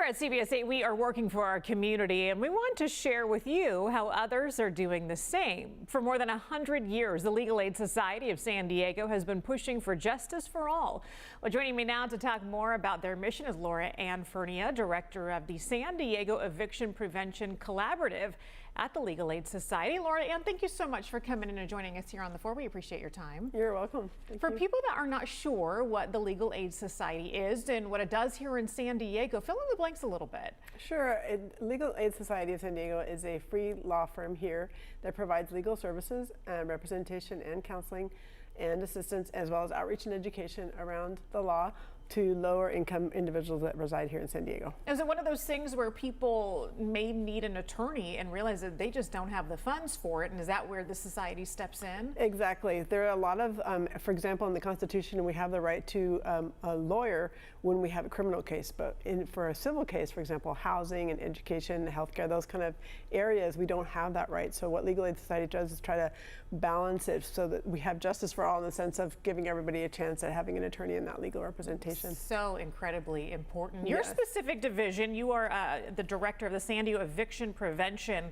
at CBS 8, we are working for our community, and we want to share with you how others are doing the same. For more than 100 years, the Legal Aid Society of San Diego has been pushing for justice for all. Well, joining me now to talk more about their mission is Laura Ann Fernia, director of the San Diego Eviction Prevention Collaborative at the Legal Aid Society. Laura Ann, thank you so much for coming in and joining us here on the floor. We appreciate your time. You're welcome. For people that are not sure what the Legal Aid Society is and what it does here in San Diego, fill in the blanks a little bit. Sure. Legal Aid Society of San Diego is a free law firm here that provides legal services, representation and counseling and assistance, as well as outreach and education around the law to lower income individuals that reside here in San Diego. Is it one of those things where people may need an attorney and realize that they just don't have the funds for it, and is that where the society steps in? Exactly. There are a lot of, for example, in the Constitution, we have the right to a lawyer when we have a criminal case, but for a civil case, for example, housing and education, healthcare, those kind of areas, we don't have that right. So what Legal Aid Society does is try to balance it so that we have justice for all in the sense of giving everybody a chance at having an attorney in that legal representation. So incredibly important. Yes. Your specific division, you are the director of the San Diego Eviction Prevention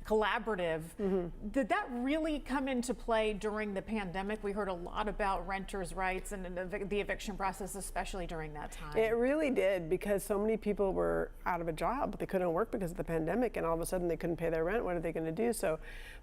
Collaborative. Did that really come into play during the pandemic? We heard a lot about renters' rights and the eviction process, especially during that time. It really did, because so many people were out of a job. They couldn't work because of the pandemic, and all of a sudden they couldn't pay their rent. What are they going to do? So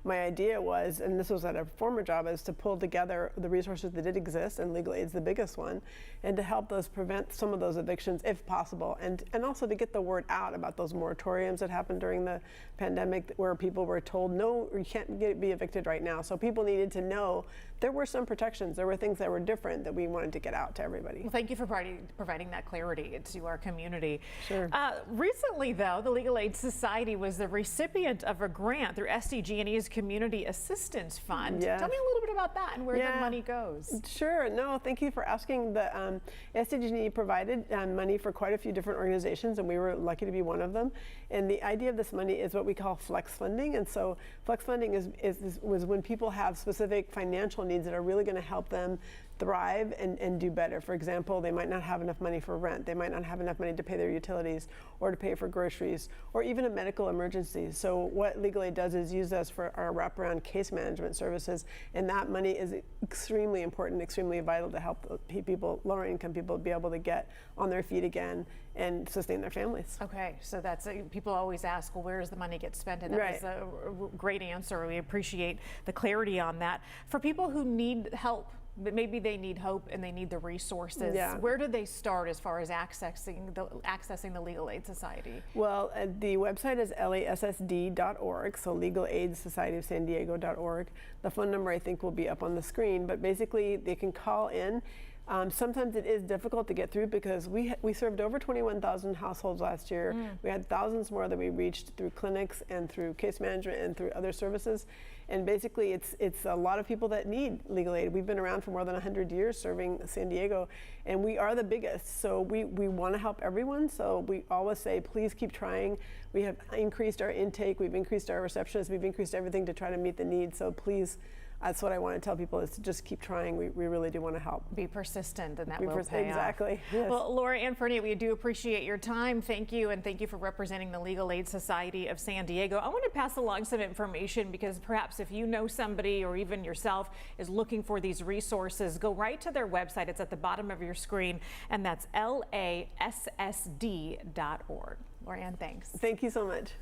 my idea was, and this was at a former job, is to pull together the resources that did exist, and legal aid's the biggest one, and to help those prevent some of those evictions if possible, and also to get the word out about those moratoriums that happened during the pandemic where people were told, no, you can't be evicted right now. So people needed to know there were some protections. There were things that were different that we wanted to get out to everybody. Well, thank you for providing that clarity to our community. Sure. Recently, though, the Legal Aid Society was the recipient of a grant through SDG&E's Community Assistance Fund. Yes. Tell me a little bit about that and where the money goes. Sure. No, thank you for asking. The SDG&E provided money for quite a few different organizations, and we were lucky to be one of them. And the idea of this money is what we call flex funding. And so flex funding was when people have specific financial needs that are really going to help them thrive and do better. For example, they might not have enough money for rent. They might not have enough money to pay their utilities or to pay for groceries or even a medical emergency. So what Legal Aid does is use us for our wraparound case management services, and that money is extremely important, extremely vital to help people, lower income people, be able to get on their feet again and sustain their families. Okay, so that's people always ask, well, where does the money get spent? And that was a great answer. We appreciate the clarity on that. For people who need help, but maybe they need hope and they need the resources. Yeah. Where do they start as far as accessing the Legal Aid Society? Well, the website is lassd.org, so Legal Aid Society of San Diego.org. The phone number I think will be up on the screen, but basically they can call in. Sometimes it is difficult to get through because we served over 21,000 households last year. We had thousands more that we reached through clinics and through case management and through other services. And basically it's a lot of people that need legal aid. We've been around for more than 100 years serving San Diego, and we are the biggest. So we want to help everyone. So we always say, please keep trying. We have increased our intake. We've increased our receptionists. We've increased everything to try to meet the needs. So please, that's what I want to tell people, is to just keep trying. We really do want to help. Be persistent, and that will pay off. Exactly. Yes. Well, Laura Ann Fernia, we do appreciate your time. Thank you, and thank you for representing the Legal Aid Society of San Diego. I want to pass along some information because perhaps if you know somebody or even yourself is looking for these resources, go right to their website. It's at the bottom of your screen, and that's lassd.org. Laura Ann, thanks. Thank you so much.